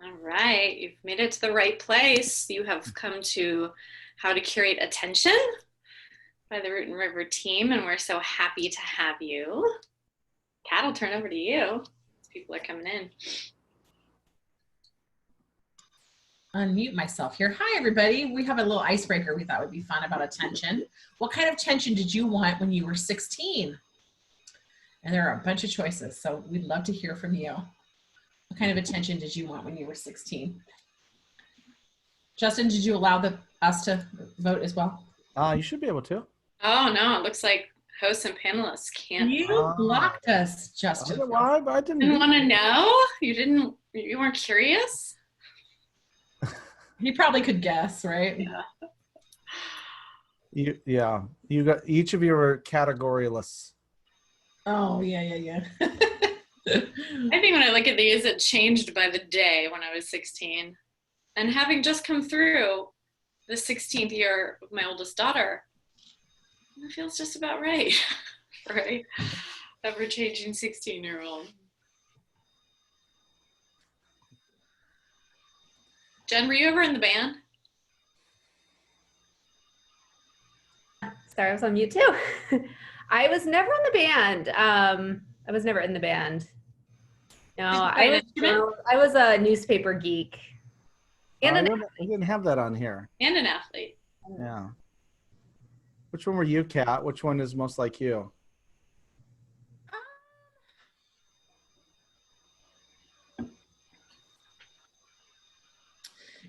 All right, you've made it to the right place. You have come to How to Curate Attention by the Root and River team, and we're so happy to have you. Kat, I'll turn over to you. People are coming in. Unmute myself here. Hi, everybody. We have a little icebreaker we thought would be fun about attention. What kind of attention did you want when you were 16? And there are a bunch of choices, so we'd love to hear from you. What kind of attention did you want when you were 16? Justin, did you allow us to vote as well? You should be able to. Oh, no, it looks like hosts and panelists can't. You blocked us, Justin. I didn't want to know? You weren't curious? He probably could guess, right? Yeah. You got, each of you are categoryless. Oh, yeah. I think when I look at these, it changed by the day when I was 16. And having just come through the 16th year of my oldest daughter, it feels just about right, right? Ever-changing 16-year-old. Jen, were you ever in the band? Sorry, I was on mute too. I was never in the band. I was never in the band. No, I was a newspaper geek. And we didn't have that on here. And an athlete. Yeah. Which one were you, Kat? Which one is most like you?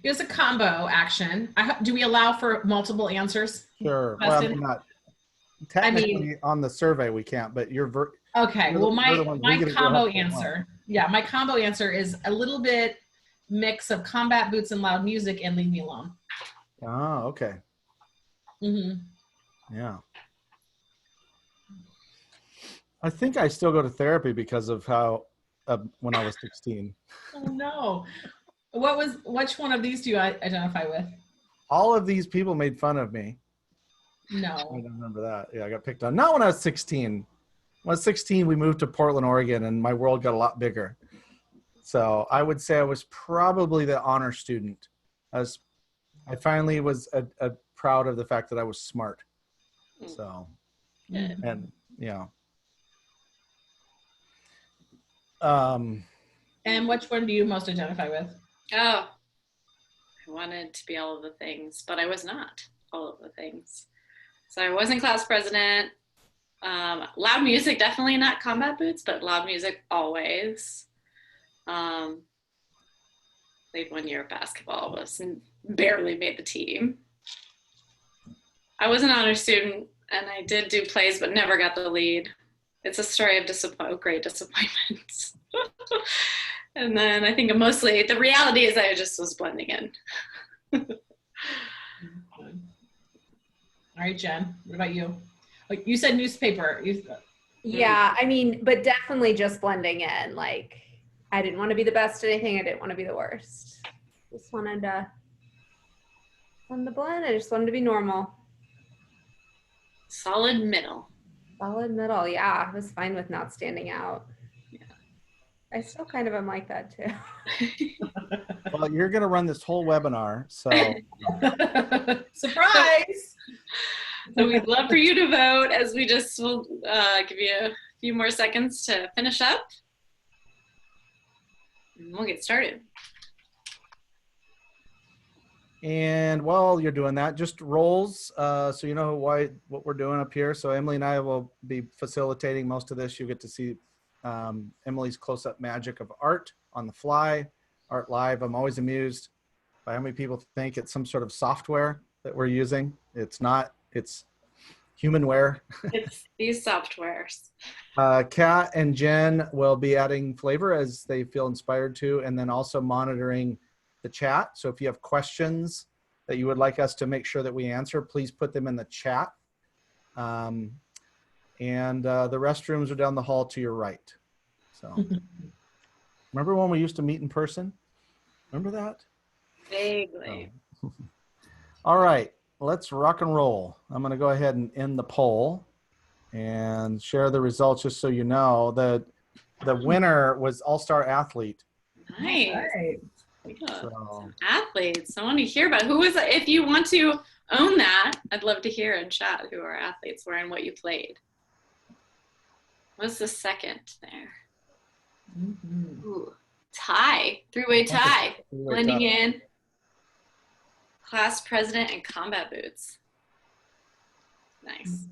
It was a combo action. Do we allow for multiple answers? Sure. Well, I mean, not technically on the survey we can't, but you're okay. Well, my combo answer. Yeah, my combo answer is a little bit mix of combat boots and loud music and leave me alone. Oh, okay. Yeah. I think I still go to therapy because of how when I was 16. Oh no. Which one of these do you identify with? All of these people made fun of me. No. I don't remember that. Yeah, I got picked on. Not when I was 16. When I was 16, we moved to Portland, Oregon, and my world got a lot bigger. So I would say I was probably the honor student. I finally was proud of the fact that I was smart. So, and yeah. And which one do you most identify with? Oh, I wanted to be all of the things, but I was not all of the things. So I wasn't class president. Loud music, definitely not combat boots, but loud music always. Played 1 year of basketball, barely made the team. I was an honor student, and I did do plays, but never got the lead. It's a story of great disappointment. And then I think mostly the reality is I just was blending in. All right, Jen, what about you? Like you said, newspaper. Yeah, I mean, but definitely just blending in. Like, I didn't want to be the best at anything. I didn't want to be the worst. Just wanted to blend. I just wanted to be normal. Solid middle. Solid middle, yeah. I was fine with not standing out. Yeah. I still kind of am like that too. Well, you're going to run this whole webinar, so. Surprise! So we'd love for you to vote as we just will give you a few more seconds to finish up. And we'll get started. And while you're doing that, just roles, so you know what we're doing up here. So Emily and I will be facilitating most of this. You get to see Emily's close-up magic of art on the fly, art live. I'm always amused by how many people think it's some sort of software that we're using. It's not. It's humanware. It's these softwares. Kat and Jen will be adding flavor as they feel inspired to, and then also monitoring the chat. So if you have questions that you would like us to make sure that we answer, please put them in the chat. And the restrooms are down the hall to your right. So remember when we used to meet in person? Remember that? Vaguely. Oh. All right, let's rock and roll. I'm going to go ahead and end the poll and share the results just so you know. The winner was All-Star Athlete. Nice. Right. We got So, some athletes. I want to hear about who is. If you want to own that, I'd love to hear in chat who our athletes were and what you played. What's the second there? Ooh, tie, three-way tie, blending in. Class president and combat boots. Nice.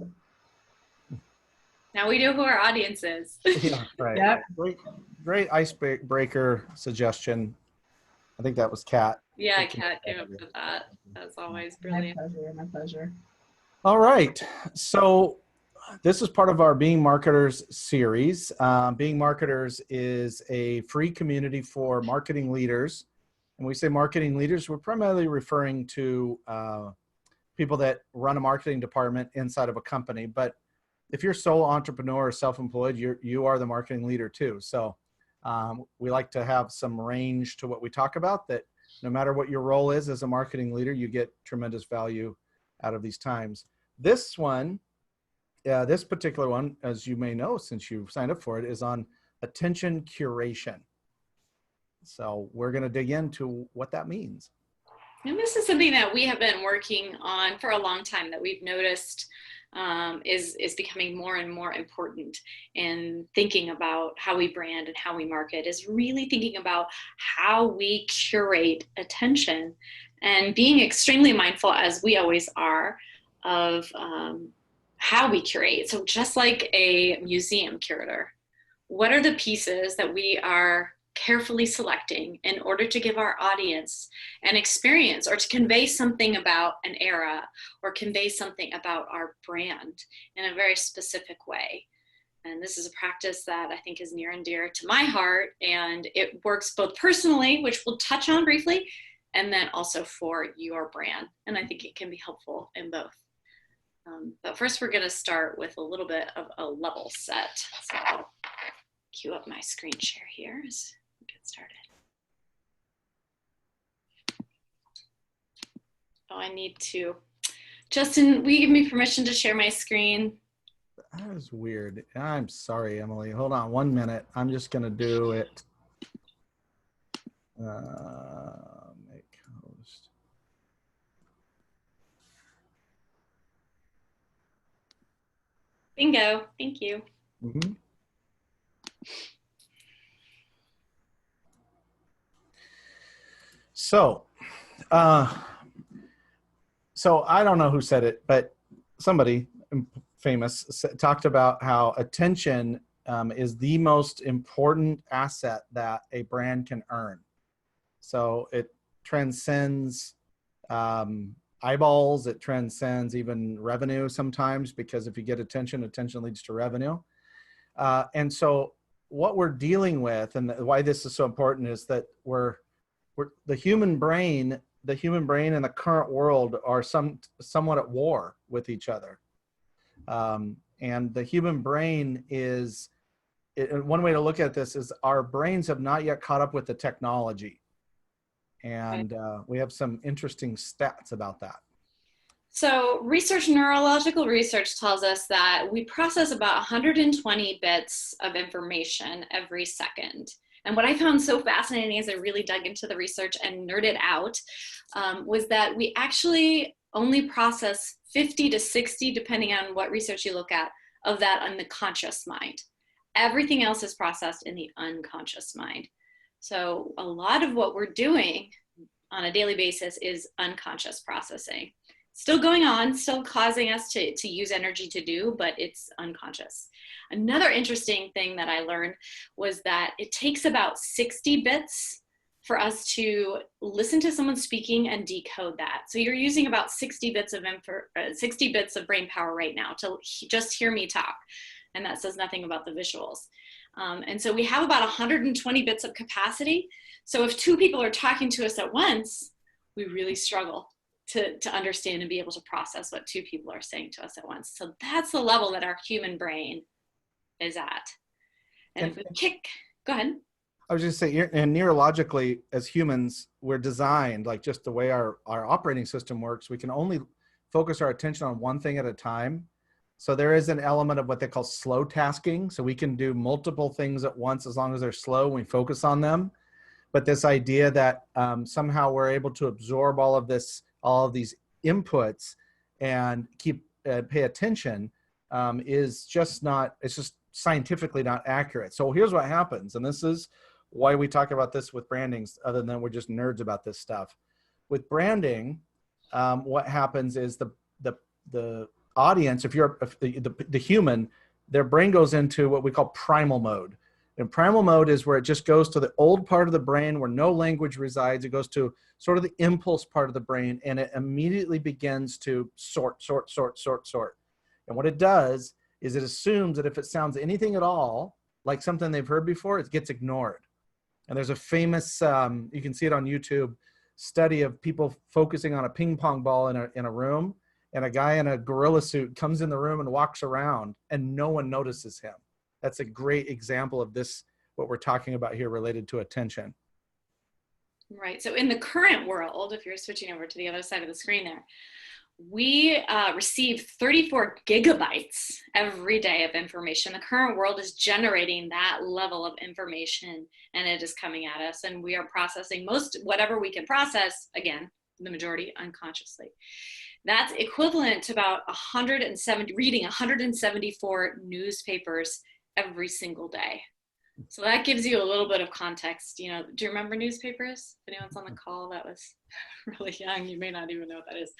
Now we know who our audience is. yeah, right. Yep. Great icebreaker suggestion. I think that was Kat. Yeah, Kat came up with that. That's always brilliant. My pleasure. All right. So this is part of our Being Marketers series. Being Marketers is a free community for marketing leaders. And we say marketing leaders, we're primarily referring to people that run a marketing department inside of a company. But if you're sole entrepreneur or self-employed, you are the marketing leader too. So we like to have some range to what we talk about, that no matter what your role is as a marketing leader, you get tremendous value out of these times. This one, this particular one, as you may know, since you've signed up for it, is on attention curation. So we're going to dig into what that means. And this is something that we have been working on for a long time, that we've noticed is becoming more and more important in thinking about how we brand and how we market, is really thinking about how we curate attention and being extremely mindful, as we always are, of how we curate. So just like a museum curator, what are the pieces that we are carefully selecting in order to give our audience an experience, or to convey something about an era, or convey something about our brand in a very specific way. And this is a practice that I think is near and dear to my heart, and it works both personally, which we'll touch on briefly, and then also for your brand. And I think it can be helpful in both. But first, we're going to start with a little bit of a level set. So I'll cue up my screen share here as we get started. Oh, I need to. Justin, will you give me permission to share my screen? That is weird. I'm sorry, Emily. Hold on 1 minute. I'm just going to do it. Make host. Bingo. Thank you. Mm-hmm. So I don't know who said it, but somebody famous talked about how attention is the most important asset that a brand can earn. So it transcends eyeballs, it transcends even revenue sometimes, because if you get attention, attention leads to revenue. And so what we're dealing with, and why this is so important, is that the human brain and the current world are somewhat at war with each other. And the human brain is, one way to look at this is our brains have not yet caught up with the technology. And we have some interesting stats about that. So neurological research tells us that we process about 120 bits of information every second. And what I found so fascinating as I really dug into the research and nerded out was that we actually only process 50 to 60, depending on what research you look at, of that on the conscious mind. Everything else is processed in the unconscious mind. So a lot of what we're doing on a daily basis is unconscious processing. Still going on, still causing us to use energy to do, but it's unconscious. Another interesting thing that I learned was that it takes about 60 bits for us to listen to someone speaking and decode that. So you're using about 60 bits of brain power right now to just hear me talk. And that says nothing about the visuals. And so we have about 120 bits of capacity. So if two people are talking to us at once, we really struggle to understand and be able to process what two people are saying to us at once. So that's the level that our human brain is at. And if we go ahead. I was just saying, and neurologically, as humans, we're designed, like just the way our operating system works, we can only focus our attention on one thing at a time. So there is an element of what they call slow tasking. So we can do multiple things at once as long as they're slow and we focus on them. but this idea that somehow we're able to absorb all of these inputs and pay attention is just not, it's just scientifically not accurate. So here's what happens, and this is why we talk about this with brandings, other than we're just nerds about this stuff. With branding, what happens is the audience, if the human, their brain goes into what we call primal mode. And primal mode is where it just goes to the old part of the brain where no language resides. It goes to sort of the impulse part of the brain, and it immediately begins to sort. And what it does is it assumes that if it sounds anything at all like something they've heard before, it gets ignored. And there's a famous, you can see it on YouTube, study of people focusing on a ping pong ball in a room, and a guy in a gorilla suit comes in the room and walks around and no one notices him. That's a great example of this, what we're talking about here related to attention. Right. So in the current world, if you're switching over to the other side of the screen there, we receive 34 gigabytes every day of information. The current world is generating that level of information, and it is coming at us, and we are processing whatever we can process, again, the majority unconsciously. That's equivalent to about reading 174 newspapers every single day. So that gives you a little bit of context. You know, do you remember newspapers? If anyone's on the call that was really young, you may not even know what that is.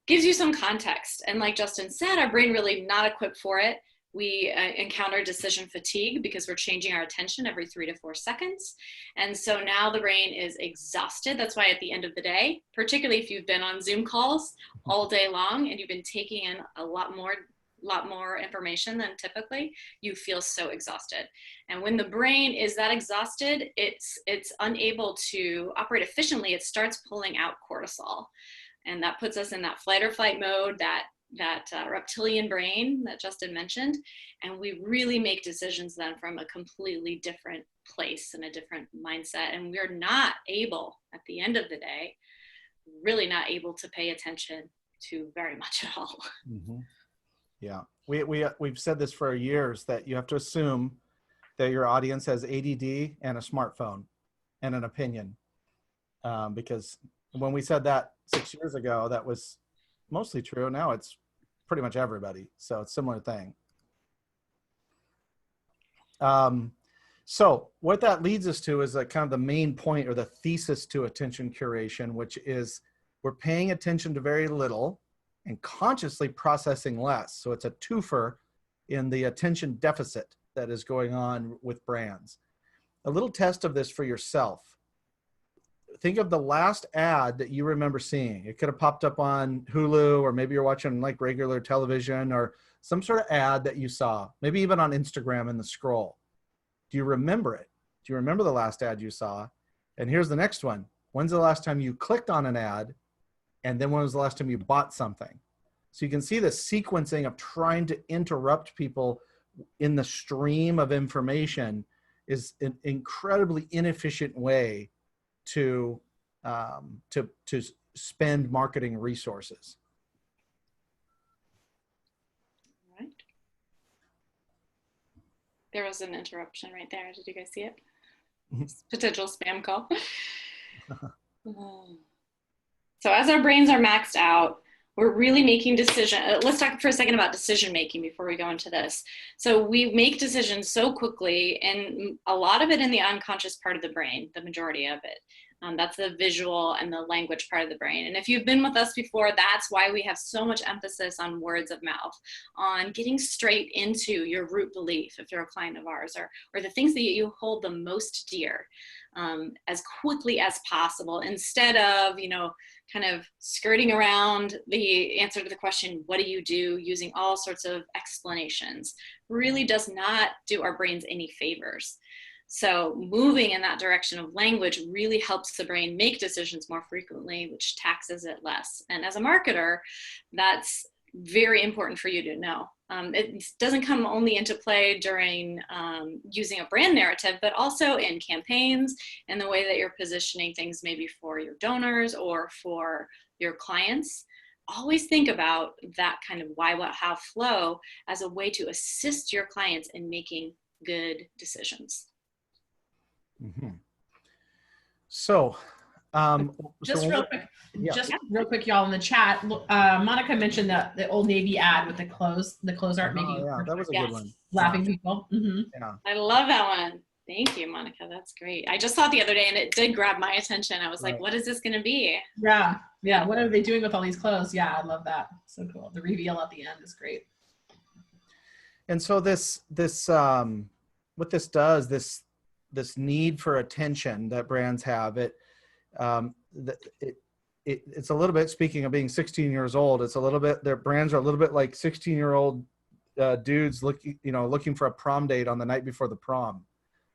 Gives you some context. And like Justin said, our brain really not equipped for it. We encounter decision fatigue because we're changing our attention every 3 to 4 seconds. And so now the brain is exhausted. That's why at the end of the day, particularly if you've been on Zoom calls all day long and you've been taking in a lot more information than typically, you feel so exhausted. And when the brain is that exhausted, it's unable to operate efficiently. It starts pulling out cortisol, and that puts us in that flight or flight mode, that reptilian brain that Justin mentioned, and we really make decisions then from a completely different place and a different mindset, and we're not able, at the end of the day, really not able to pay attention to very much at all. Mm-hmm. Yeah, we've said this for years, that you have to assume that your audience has ADD and a smartphone and an opinion, because when we said that 6 years ago, that was mostly true. Now it's pretty much everybody. So it's a similar thing. So what that leads us to is kind of the main point, or the thesis to attention curation, which is we're paying attention to very little and consciously processing less. So it's a twofer in the attention deficit that is going on with brands. A little test of this for yourself. Think of the last ad that you remember seeing. It could have popped up on Hulu, or maybe you're watching like regular television, or some sort of ad that you saw, maybe even on Instagram in the scroll. Do you remember it? Do you remember the last ad you saw? And here's the next one. When's the last time you clicked on an ad? And then when was the last time you bought something? So you can see the sequencing of trying to interrupt people in the stream of information is an incredibly inefficient way to spend marketing resources. Right. There was an interruption right there. Did you guys see it? Potential spam call. So as our brains are maxed out, we're really making decisions. Let's talk for a second about decision making before we go into this. So we make decisions so quickly, and a lot of it in the unconscious part of the brain, the majority of it. That's the visual and the language part of the brain. And if you've been with us before, that's why we have so much emphasis on words of mouth, on getting straight into your root belief, if you're a client of ours, or the things that you hold the most dear, as quickly as possible, instead of, kind of skirting around the answer to the question, what do you do, using all sorts of explanations, really does not do our brains any favors. So moving in that direction of language really helps the brain make decisions more frequently, which taxes it less. And as a marketer, that's very important for you to know. It doesn't come only into play during using a brand narrative, but also in campaigns and the way that you're positioning things, maybe for your donors or for your clients. Always think about that kind of why, what, how flow as a way to assist your clients in making good decisions. Mm-hmm. So, Just so real quick, yeah. just real quick, y'all in the chat. Monica mentioned the Old Navy ad with the clothes. The clothes aren't Oh, making yeah, that was a good one. laughing people. Mm-hmm. Yeah. I love that one. Thank you, Monica. That's great. I just saw it the other day and it did grab my attention. I was like, Right. what is this going to be? Yeah. What are they doing with all these clothes? Yeah, I love that. So cool. The reveal at the end is great. And so what this does, this need for attention that brands have, it's a little bit, speaking of being 16 years old, it's a little bit, their brands are a little bit like 16-year-old dudes looking for a prom date on the night before the prom.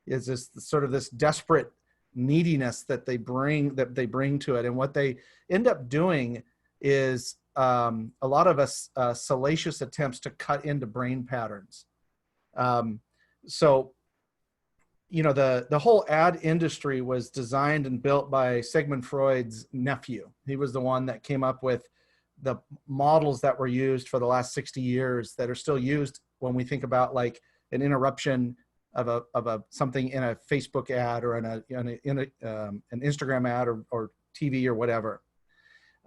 Is this sort of this desperate neediness that they bring to it. And what they end up doing is a lot of salacious attempts to cut into brain patterns. So, the whole ad industry was designed and built by Sigmund Freud's nephew. He was the one that came up with the models that were used for the last 60 years that are still used when we think about like an interruption of something in a Facebook ad or in an Instagram ad or TV or whatever.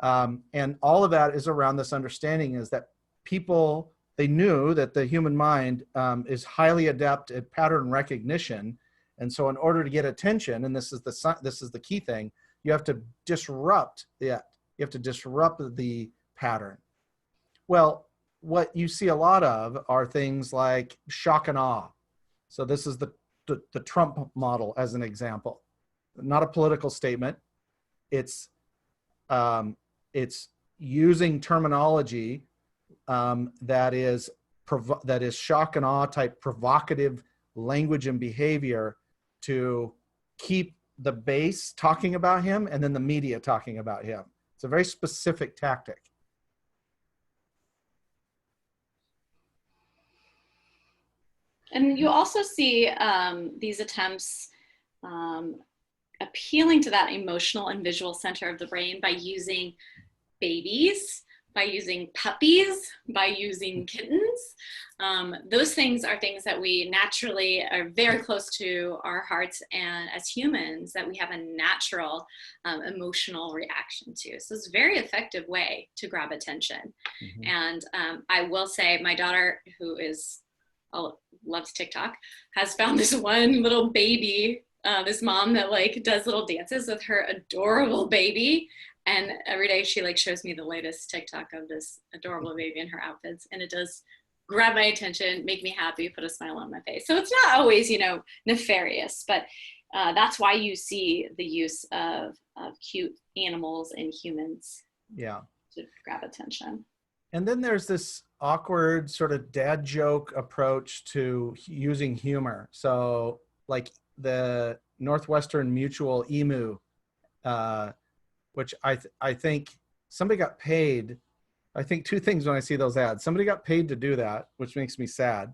And all of that is around this understanding is that they knew that the human mind is highly adept at pattern recognition. And so in order to get attention, and this is the key thing, you have to disrupt you have to disrupt the pattern. Well, what you see a lot of are things like shock and awe. So this is the Trump model as an example, not a political statement. It's using terminology that is shock and awe type provocative language and behavior to keep the base talking about him and then the media talking about him. It's a very specific tactic. And you also see these attempts appealing to that emotional and visual center of the brain by using babies, by using puppies, by using kittens. Those things are things that we naturally are very close to our hearts, and as humans that we have a natural emotional reaction to. So it's a very effective way to grab attention. Mm-hmm. And I will say my daughter, who loves TikTok, has found this one little baby, this mom that like does little dances with her adorable baby. And every day she like shows me the latest TikTok of this adorable baby in her outfits. And it does grab my attention, make me happy, put a smile on my face. So it's not always, nefarious, but that's why you see the use of cute animals in humans. Yeah. To grab attention. And then there's this awkward sort of dad joke approach to using humor. So like the Northwestern Mutual emu, which I think somebody got paid. I think two things when I see those ads. Somebody got paid to do that, which makes me sad.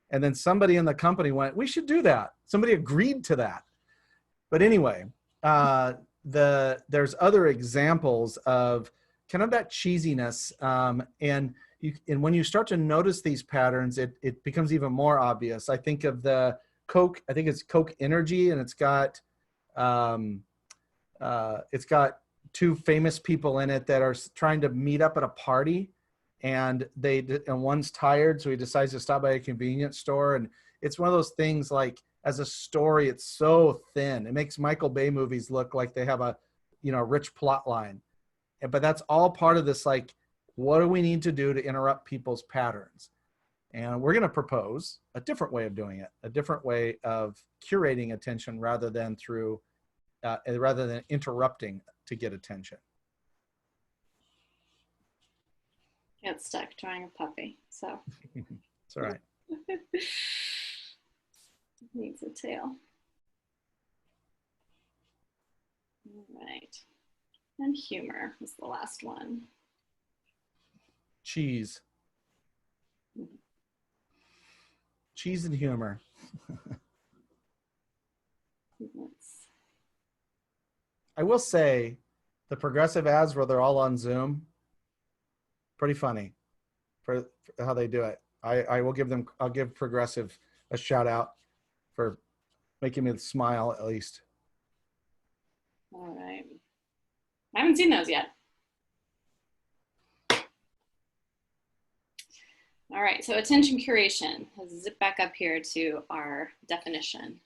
And then somebody in the company went, we should do that. Somebody agreed to that. But anyway, there's other examples of kind of that cheesiness. And when you start to notice these patterns, it becomes even more obvious. I think of the Coke, I think it's Coke Energy, and it's got two famous people in it that are trying to meet up at a party, and one's tired, so he decides to stop by a convenience store. And it's one of those things, like as a story, it's so thin. It makes Michael Bay movies look like they have a rich plot line. But that's all part of this, like, what do we need to do to interrupt people's patterns? And we're going to propose a different way of doing it, a different way of curating attention rather than interrupting to get attention. Get stuck drawing a puppy, so. It's all right. Needs a tail. All right. And humor was the last one. Cheese. Cheese and humor. I will say the progressive ads where they're all on Zoom, pretty funny for how they do it. I'll give Progressive a shout out for making me smile at least. All right. I haven't seen those yet. All right, so attention curation. Let's zip back up here to our definition.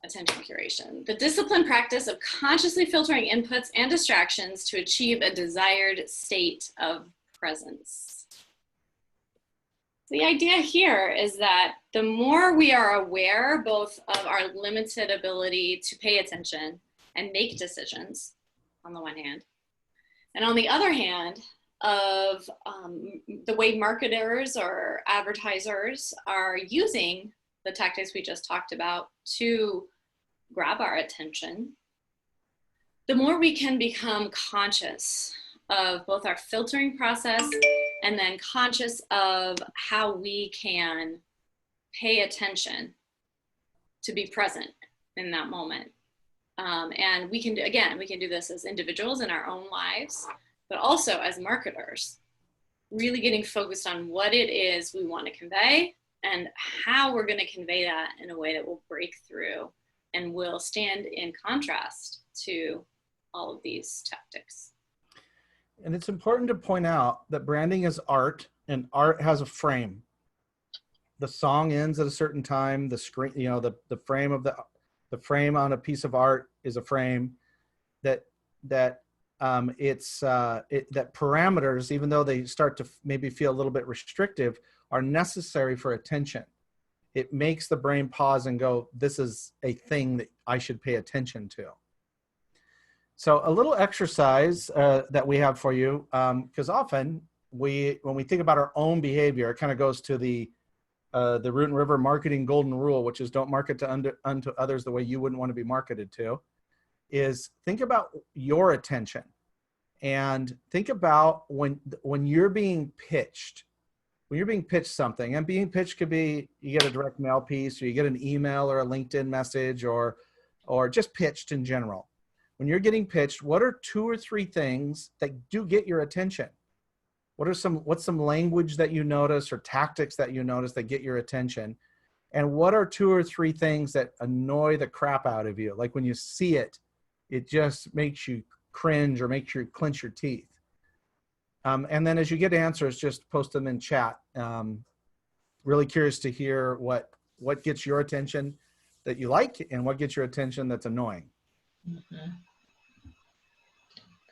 Attention curation. The disciplined practice of consciously filtering inputs and distractions to achieve a desired state of presence. The idea here is that the more we are aware both of our limited ability to pay attention and make decisions, on the one hand, and on the other hand, of the way marketers or advertisers are using the tactics we just talked about to grab our attention, the more we can become conscious of both our filtering process and then conscious of how we can pay attention to be present in that moment. And we can do, again, we can do this as individuals in our own lives, but also as marketers, really getting focused on what it is we want to convey and how we're going to convey that in a way that will break through and will stand in contrast to all of these tactics. And it's important to point out that branding is art, and art has a frame. The song ends at a certain time. The screen, you know, the frame of the frame on a piece of art is a frame. That parameters, even though they start to maybe feel a little bit restrictive, are necessary for attention. It makes the brain pause and go, this is a thing that I should pay attention to. So a little exercise that we have for you, because often when we think about our own behavior, it kind of goes to the Root and River marketing golden rule, which is don't market to unto others the way you wouldn't want to be marketed to, is think about your attention and think about when you're being pitched. When you're being pitched something, and being pitched could be you get a direct mail piece, or you get an email or a LinkedIn message, or just pitched in general. When you're getting pitched, what are 2 or 3 things that do get your attention? What's some language that you notice or tactics that you notice that get your attention? And what are 2 or 3 things that annoy the crap out of you? Like when you see it, it just makes you cringe or makes you clench your teeth. And then as you get answers, just post them in chat. Really curious to hear what gets your attention that you like and what gets your attention that's annoying. Mm-hmm.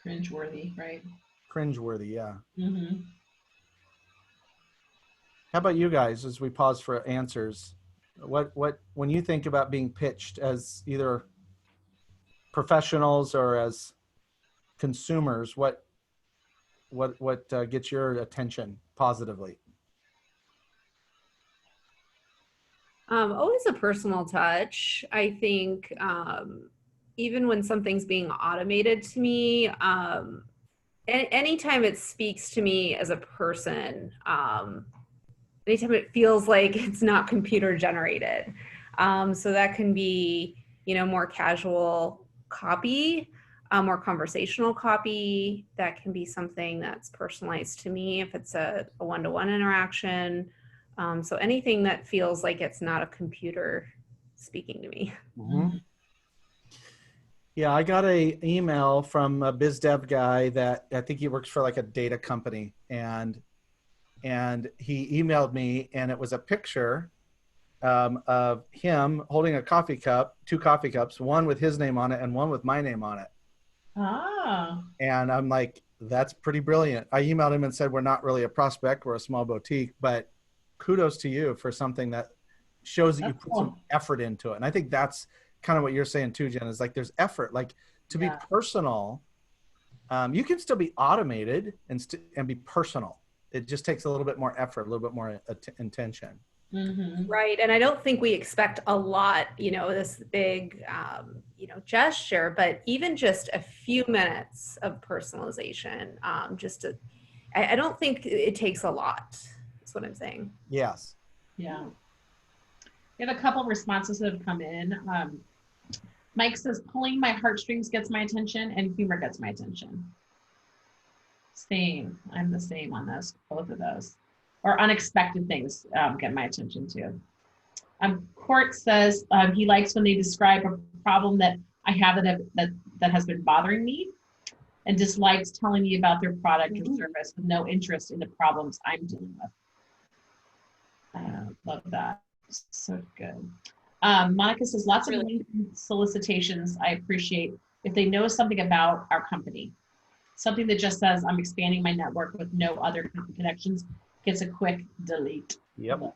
Cringeworthy, right? Cringeworthy, yeah. Mm-hmm. How about you guys as we pause for answers? What when you think about being pitched as either professionals or as consumers, what gets your attention positively? Always a personal touch. I think even when something's being automated to me, anytime it speaks to me as a person, anytime it feels like it's not computer generated. So that can be, more casual copy, more conversational copy. That can be something that's personalized to me if it's a one-to-one interaction. So anything that feels like it's not a computer speaking to me. Mm-hmm. Yeah, I got an email from a biz dev guy that I think he works for like a data company, and he emailed me, and it was a picture of him holding a coffee cup, 2 coffee cups, one with his name on it and one with my name on it. Oh. And I'm like, that's pretty brilliant. I emailed him and said, we're not really a prospect, we're a small boutique, but kudos to you for something that shows that you put some effort into it. And I think that's kind of what you're saying too, Jen, is like there's effort, like to be personal. You can still be automated and be personal. It just takes a little bit more effort, a little bit more intention. Mm-hmm. Right. And I don't think we expect a lot, this big, gesture, but even just a few minutes of personalization, I don't think it takes a lot. That's what I'm saying. Yes. Yeah. We have a couple of responses that have come in. Mike says, pulling my heartstrings gets my attention and humor gets my attention. Same. I'm the same on those, both of those. Or unexpected things get my attention too. Court says he likes when they describe a problem that I have that has been bothering me, and dislikes telling me about their product or service with no interest in the problems I'm dealing with. Love that. So good. Monica says, lots of LinkedIn solicitations I appreciate if they know something about our company. Something that just says I'm expanding my network with no other connections gets a quick delete. Yep.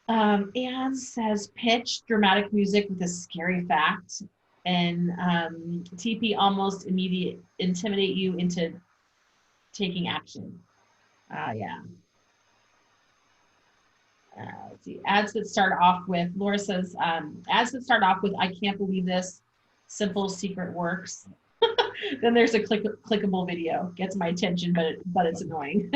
Anne says, pitch dramatic music with a scary fact, and TP almost intimidate you into taking action. Yeah. Let's see. Ads that start off with, Laura says, ads that start off with, I can't believe this, simple secret works. Then there's a clickable video. Gets my attention, but it's annoying.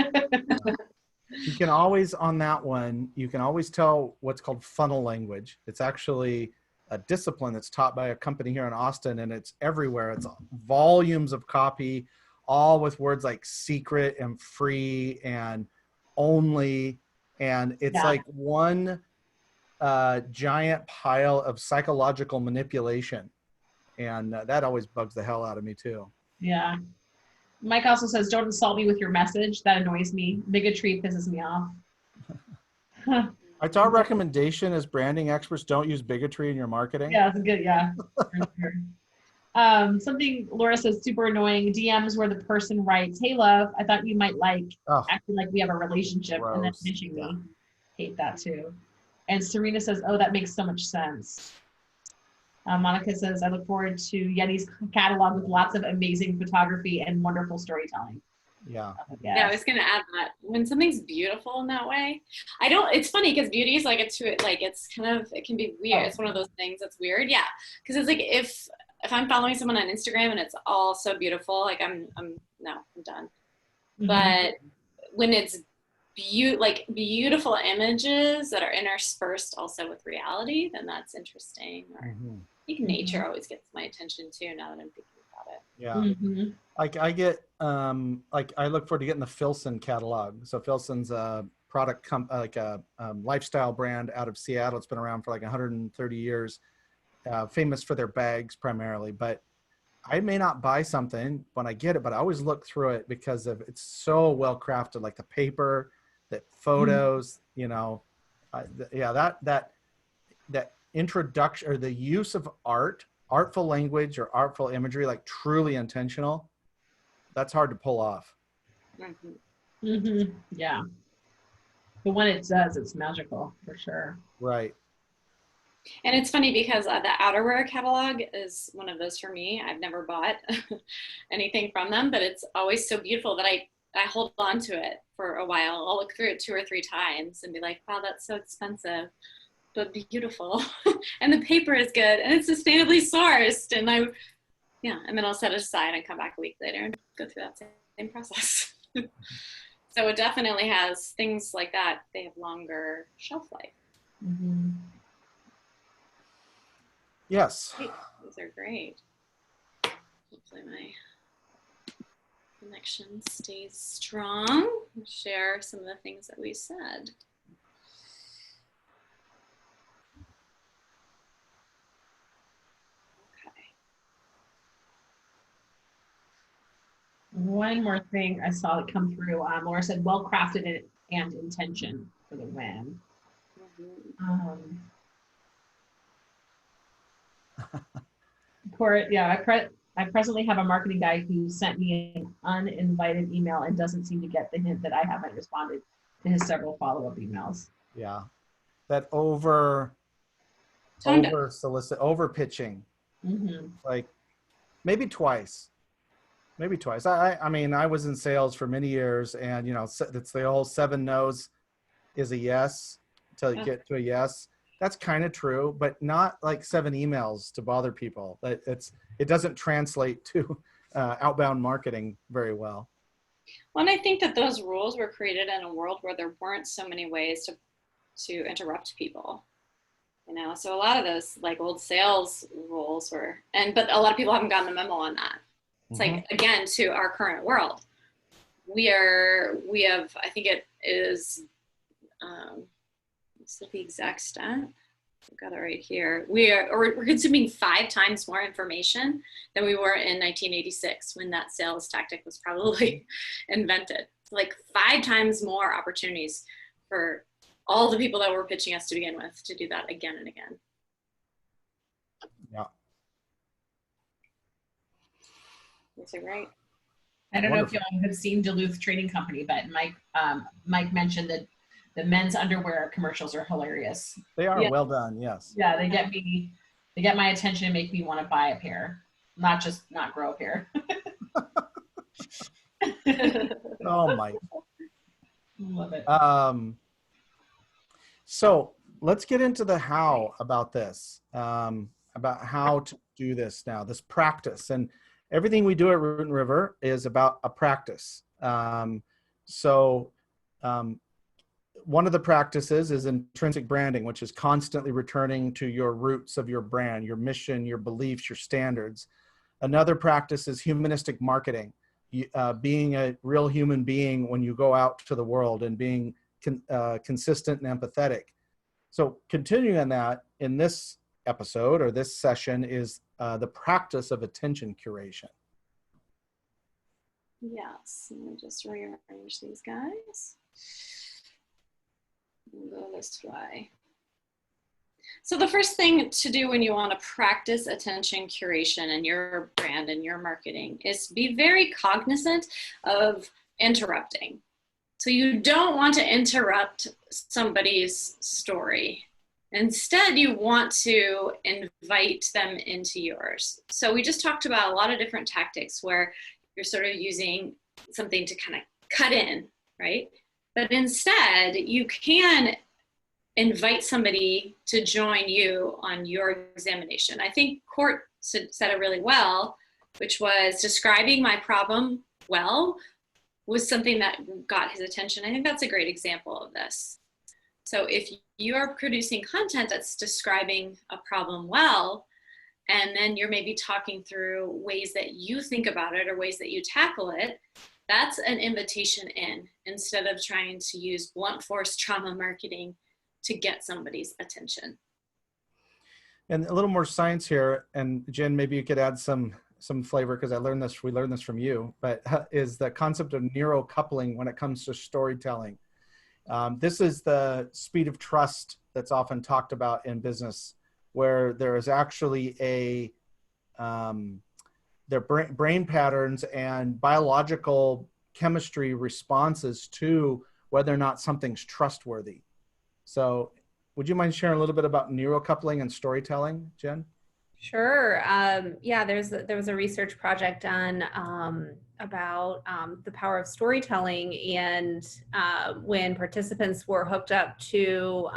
You can always, on that one, you can always tell what's called funnel language. It's actually a discipline that's taught by a company here in Austin, and it's everywhere. It's volumes of copy, all with words like secret and free and only. And it's like one giant pile of psychological manipulation. And that always bugs the hell out of me too. Yeah. Mike also says, don't insult me with your message. That annoys me. Bigotry pisses me off. It's our recommendation as branding experts, don't use bigotry in your marketing. Yeah, that's good. Yeah. Something Laura says, super annoying. DMs where the person writes, hey, love, I thought you might like, acting like we have a relationship, gross. and then pitching me. Hate that too. And Serena says, oh, that makes so much sense. Monica says, I look forward to Yeti's catalog with lots of amazing photography and wonderful storytelling. Yeah. Yeah, I was going to add that when something's beautiful in that way, it's funny because beauty is it's kind of, it can be weird. It's one of those things that's weird. Yeah. Because it's like, if I'm following someone on Instagram and it's all so beautiful, like I'm done. Mm-hmm. But when it's beautiful images that are interspersed also with reality, then that's interesting. Or I think nature always gets my attention too, now that I'm thinking about it. Yeah. Like I get, I look forward to getting the Filson catalog. So Filson's a product, lifestyle brand out of Seattle. It's been around for like 130 years, famous for their bags primarily, but I may not buy something when I get it, but I always look through it because it's so well crafted, like the paper, the photos, that introduction or the use of artful language or artful imagery, like truly intentional, that's hard to pull off. Yeah. But when it does, it's magical for sure. Right. And it's funny because the outerwear catalog is one of those for me. I've never bought anything from them, but it's always so beautiful that I hold on to it for a while. I'll look through it 2 or 3 times and be like, wow, that's so expensive, but beautiful. And the paper is good and it's sustainably sourced. And and then I'll set it aside and come back a week later and go through that same process. So it definitely has things like that. They have longer shelf life. Yes. Those are great. Hopefully my connection stays strong. I'll share some of the things that we said. One more thing I saw that come through. Laura said, well crafted and intention for the win. I presently have a marketing guy who sent me an uninvited email and doesn't seem to get the hint that I haven't responded to his several follow-up emails. Yeah. That over pitching. Like maybe twice. I mean, I was in sales for many years, and it's the whole 7 no's is a yes until you get to a yes. That's kind of true, but not like 7 emails to bother people. It doesn't translate to outbound marketing very well. Well, and I think that those rules were created in a world where there weren't so many ways to interrupt people. So a lot of those like old sales rules but a lot of people haven't gotten the memo on that. It's like, again, to our current world, we have, I think it is, what's the exact stat? I've got it right here. We're consuming 5 times more information than we were in 1986 when that sales tactic was probably invented. Like 5 times more opportunities for all the people that were pitching us to begin with to do that again and again. Yeah. Is it right? I don't Wonderful. know if you all have seen Duluth Trading Company, but Mike mentioned that the men's underwear commercials are hilarious. They are Yeah. well done. Yes. Yeah, they get my attention and make me want to buy a pair, not grow a pair. Oh my. Love it. So let's get into the how about this, about how to do this now, this practice. And everything we do at Root and River is about a practice. One of the practices is intrinsic branding, which is constantly returning to your roots of your brand, your mission, your beliefs, your standards. Another practice is humanistic marketing, being a real human being when you go out to the world and being consistent and empathetic. So continuing on that, in this episode or this session is the practice of attention curation. Yes, let me just rearrange these guys. We'll go this way. So the first thing to do when you want to practice attention curation in your brand and your marketing is be very cognizant of interrupting. So you don't want to interrupt somebody's story. Instead, you want to invite them into yours. So we just talked about a lot of different tactics where you're sort of using something to kind of cut in, right? But instead, you can invite somebody to join you on your examination. I think Court said it really well, which was describing my problem well was something that got his attention. I think that's a great example of this. So if you are producing content that's describing a problem well, and then you're maybe talking through ways that you think about it or ways that you tackle it, that's an invitation in, instead of trying to use blunt force trauma marketing to get somebody's attention. And a little more science here, and Jen, maybe you could add some flavor, because we learned this from you, but is the concept of neurocoupling when it comes to storytelling. This is the speed of trust that's often talked about in business, where there is actually their brain patterns and biological chemistry responses to whether or not something's trustworthy. So would you mind sharing a little bit about neurocoupling and storytelling, Jen? Sure. Yeah, there was a research project done about the power of storytelling, and when participants were hooked up to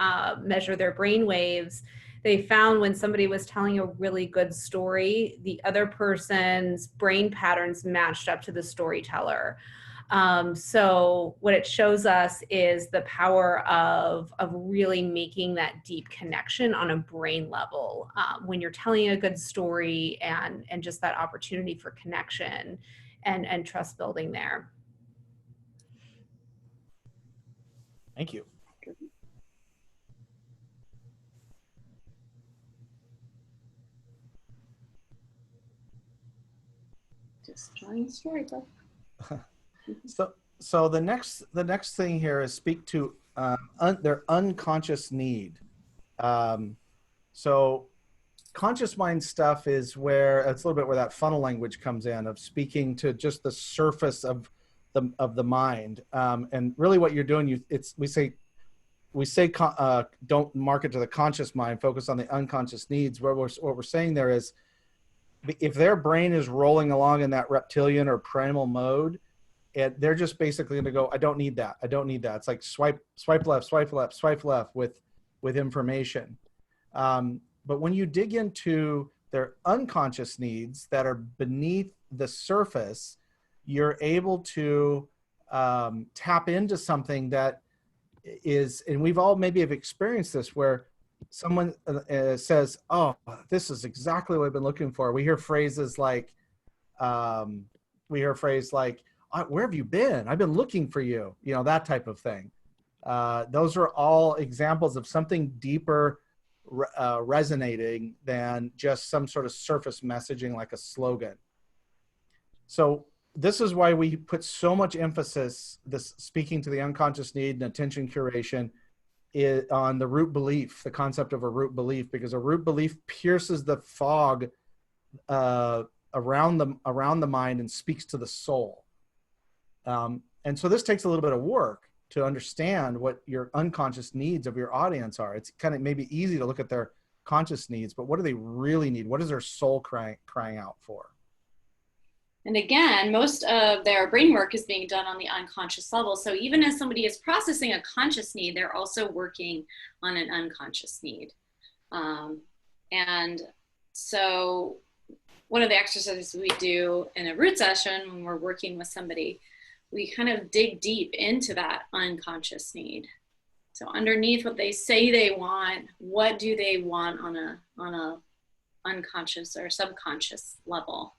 measure their brain waves, they found when somebody was telling a really good story, the other person's brain patterns matched up to the storyteller. So what it shows us is the power of really making that deep connection on a brain level when you're telling a good story, and just that opportunity for connection and trust building there. Thank you. Just drawing a storybook. So the next thing here is speak to their unconscious need. So conscious mind stuff is where it's a little bit where that funnel language comes in, of speaking to just the surface of the mind. And really what you're doing, we say don't market to the conscious mind, focus on the unconscious needs. What we're saying there is, if their brain is rolling along in that reptilian or primal mode, they're just basically going to go, I don't need that. I don't need that. It's like swipe left, swipe left, swipe left with information. But when you dig into their unconscious needs that are beneath the surface, you're able to tap into something that is, and we've all maybe have experienced this, where someone says, oh, this is exactly what I've been looking for. We hear phrases like, where have you been? I've been looking for you, that type of thing. Those are all examples of something deeper resonating than just some sort of surface messaging like a slogan. So this is why we put so much emphasis, this speaking to the unconscious need and attention curation, on the root belief, the concept of a root belief, because a root belief pierces the fog around the mind and speaks to the soul. And so this takes a little bit of work to understand what your unconscious needs of your audience are. It's kind of maybe easy to look at their conscious needs, but what do they really need? What is their soul crying out for? And again, most of their brain work is being done on the unconscious level. So even as somebody is processing a conscious need, they're also working on an unconscious need. And so one of the exercises we do in a root session when we're working with somebody, we kind of dig deep into that unconscious need. So underneath what they say they want, what do they want on a unconscious or subconscious level?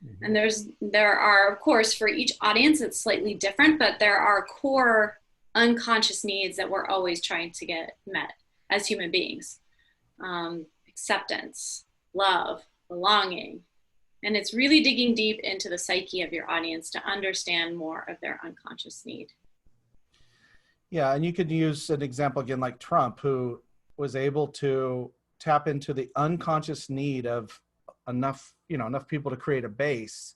Mm-hmm. And there are, of course, for each audience, it's slightly different, but there are core unconscious needs that we're always trying to get met as human beings. Acceptance, love, belonging. And it's really digging deep into the psyche of your audience to understand more of their unconscious need. Yeah, and you could use an example again like Trump, who was able to tap into the unconscious need of enough people to create a base.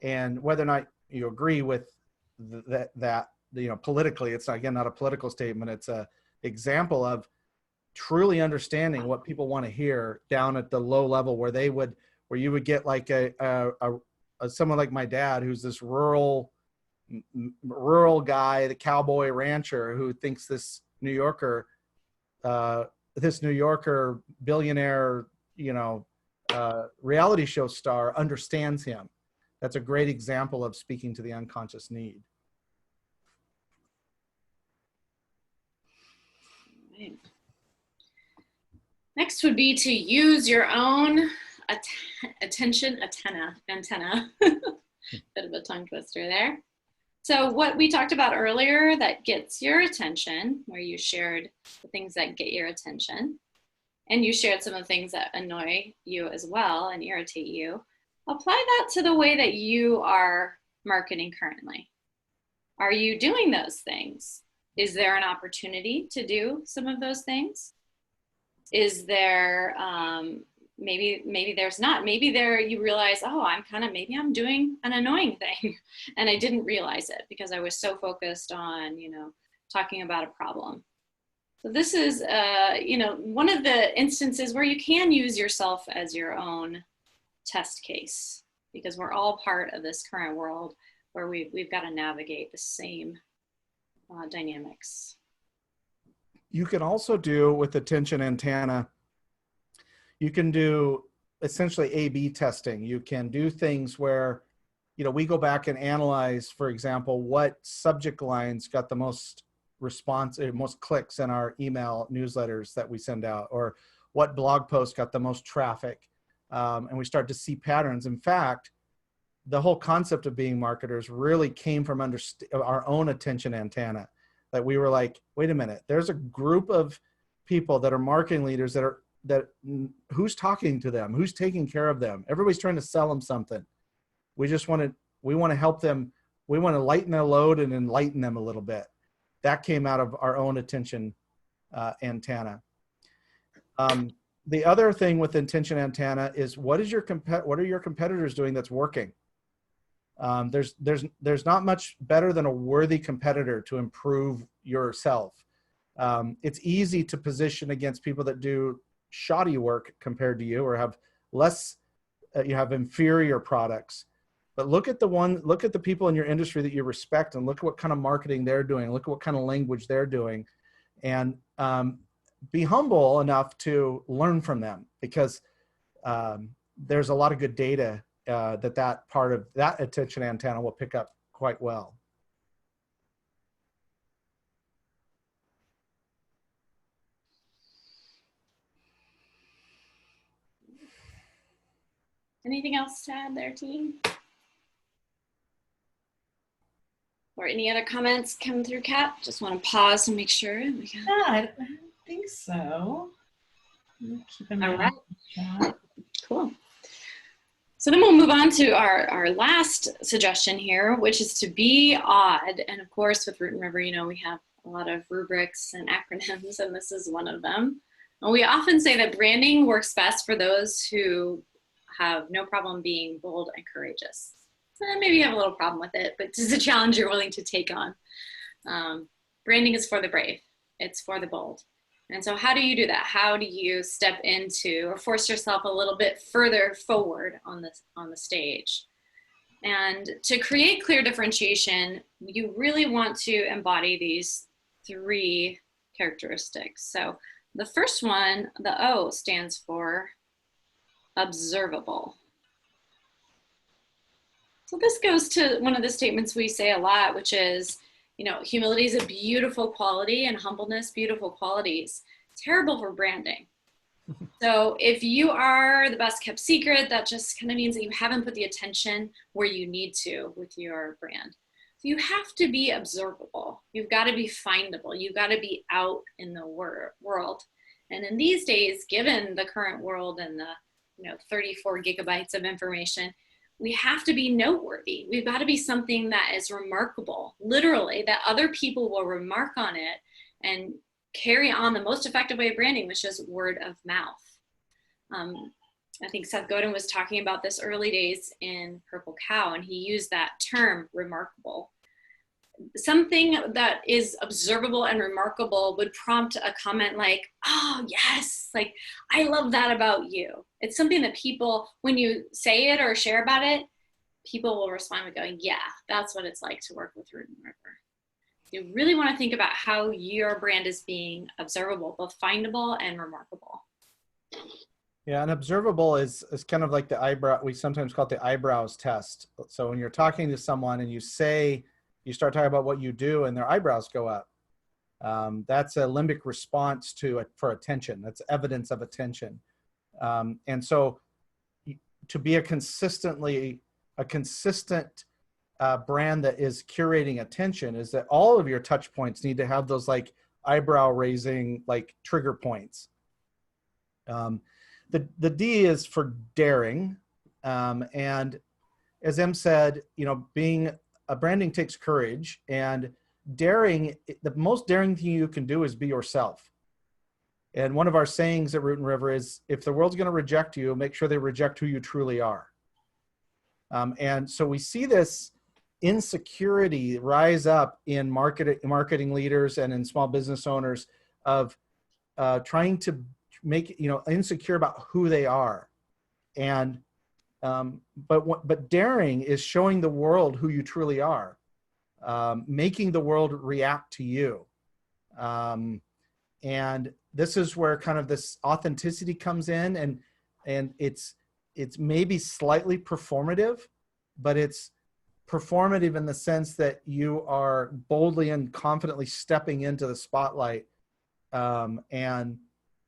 And whether or not you agree with that politically, it's not a political statement. It's a example of truly understanding what people want to hear down at the low level, where you would get like someone like my dad, who's this rural guy, the cowboy rancher, who thinks this New Yorker billionaire, reality show star understands him. That's a great example of speaking to the unconscious need. Right. Next would be to use your own attention antenna. Bit of a tongue twister there. So what we talked about earlier that gets your attention, where you shared the things that get your attention, and you shared some of the things that annoy you as well and irritate you, apply that to the way that you are marketing currently. Are you doing those things? Is there an opportunity to do some of those things? Is there, maybe there's not. Maybe there you realize, oh, maybe I'm doing an annoying thing and I didn't realize it because I was so focused on, talking about a problem. So this is, one of the instances where you can use yourself as your own test case, because we're all part of this current world where we've got to navigate the same dynamics. You can also do with attention antenna, you can do essentially A/B testing. You can do things where, we go back and analyze, for example, what subject lines got the most response, most clicks in our email newsletters that we send out, or what blog post got the most traffic. And we start to see patterns. In fact, the whole concept of being marketers really came from our own attention antenna, that we were like, wait a minute, there's a group of people that are marketing leaders that who's talking to them, who's taking care of them. Everybody's trying to sell them something. We want to help them. We want to lighten their load and enlighten them a little bit. That came out of our own attention antenna. The other thing with attention antenna is what are your competitors doing that's working? There's not much better than a worthy competitor to improve yourself. It's easy to position against people that do shoddy work compared to you, or have less, you have inferior products. But look at the people in your industry that you respect, and look at what kind of marketing they're doing. Look at what kind of language they're doing, and be humble enough to learn from them, because there's a lot of good data that part of that attention antenna will pick up quite well. Anything else to add there, team? Or any other comments come through, Kat? Just want to pause and make sure. Yeah, I don't think so. Keep an All eye right. on the chat. Cool. So then we'll move on to our last suggestion here, which is to be odd. And of course, with Root and River, we have a lot of rubrics and acronyms, and this is one of them. And we often say that branding works best for those who have no problem being bold and courageous. Maybe you have a little problem with it, but it's a challenge you're willing to take on. Branding is for the brave. It's for the bold. And so how do you do that? How do you step into or force yourself a little bit further forward on the stage? And to create clear differentiation, you really want to embody these 3 characteristics. So the first one, the O, stands for observable. So this goes to one of the statements we say a lot, which is, humility is a beautiful quality and humbleness, beautiful qualities. Terrible for branding. So if you are the best kept secret, that just kind of means that you haven't put the attention where you need to with your brand. So you have to be observable. You've got to be findable. You've got to be out in the world. And in these days, given the current world and the 34 gigabytes of information, we have to be noteworthy. We've got to be something that is remarkable, literally, that other people will remark on it and carry on the most effective way of branding, which is word of mouth. I think Seth Godin was talking about this early days in Purple Cow, and he used that term, remarkable. Something that is observable and remarkable would prompt a comment like, oh, yes, like, I love that about you. It's something that people, when you say it or share about it, people will respond with going, yeah, that's what it's like to work with Root and River. You really want to think about how your brand is being observable, both findable and remarkable. Yeah, and observable is kind of like the eyebrow. We sometimes call it the eyebrows test. So when you're talking to someone and you start talking about what you do and their eyebrows go up, that's a limbic response for attention. That's evidence of attention. And so to be a consistent brand that is curating attention is that all of your touch points need to have those like eyebrow raising like trigger points. The D is for daring. And as Em said, branding takes courage, and daring, the most daring thing you can do is be yourself. And one of our sayings at Root and River is, if the world's going to reject you, make sure they reject who you truly are. And so we see this insecurity rise up in marketing leaders and in small business owners of trying to make, insecure about who they are. And but daring is showing the world who you truly are, making the world react to you. And this is where kind of this authenticity comes in, and it's maybe slightly performative, but it's performative in the sense that you are boldly and confidently stepping into the spotlight and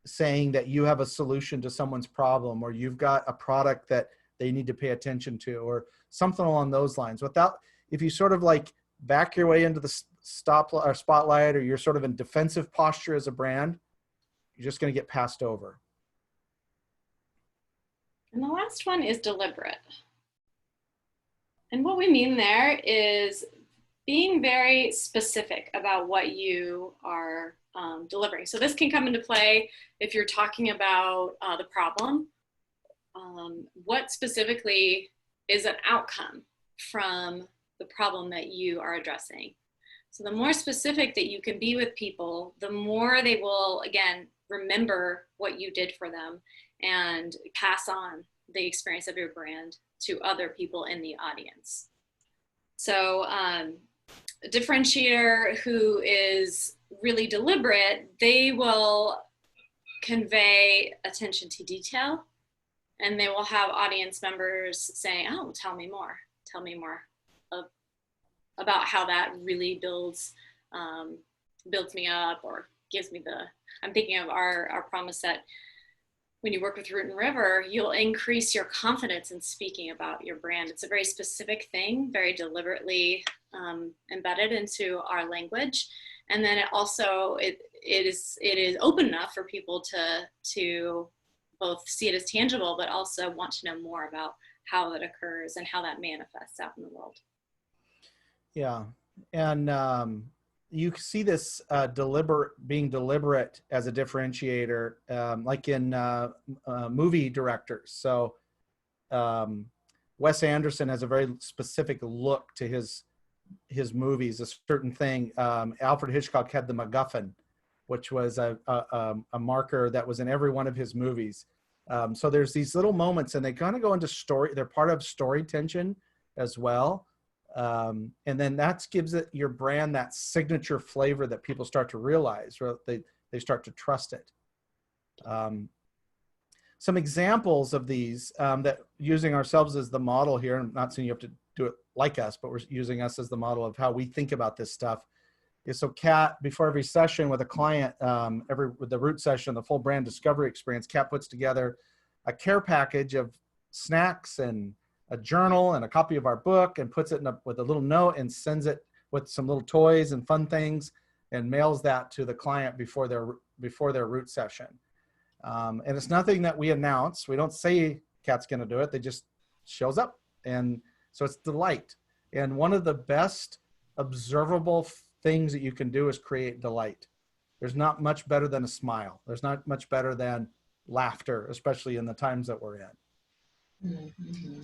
saying that you have a solution to someone's problem, or you've got a product that they need to pay attention to, or something along those lines. If you sort of like back your way into the spotlight, or you're sort of in defensive posture as a brand, you're just going to get passed over. And the last one is deliberate. And what we mean there is being very specific about what you are delivering. So this can come into play if you're talking about the problem. What specifically is an outcome from the problem that you are addressing? So the more specific that you can be with people, the more they will, again, remember what you did for them and pass on the experience of your brand to other people in the audience. So a differentiator who is really deliberate, they will convey attention to detail, and they will have audience members saying, oh, tell me more about how that really builds me up, or gives me I'm thinking of our promise that when you work with Root and River, you'll increase your confidence in speaking about your brand. It's a very specific thing, very deliberately embedded into our language. And then it is open enough for people to both see it as tangible, but also want to know more about how it occurs and how that manifests out in the world. Yeah. And you see this being deliberate as a differentiator, like in movie directors. So Wes Anderson has a very specific look to his movies, a certain thing. Alfred Hitchcock had the MacGuffin, which was a marker that was in every one of his movies. So there's these little moments, and they kind of go into story. They're part of story tension as well. And then that gives it your brand that signature flavor that people start to realize, or they start to trust it. Some examples of these that using ourselves as the model here, I'm not saying you have to do it like us, but we're using us as the model of how we think about this stuff. So Kat, before every session with a client, with the root session, the full brand discovery experience, Kat puts together a care package of snacks and a journal and a copy of our book, and puts it with a little note and sends it with some little toys and fun things, and mails that to the client before their root session. And it's nothing that we announce. We don't say Kat's going to do it. They just shows up. And so it's delight. And one of the best observable things that you can do is create delight. There's not much better than a smile. There's not much better than laughter, especially in the times that we're in. Mm-hmm.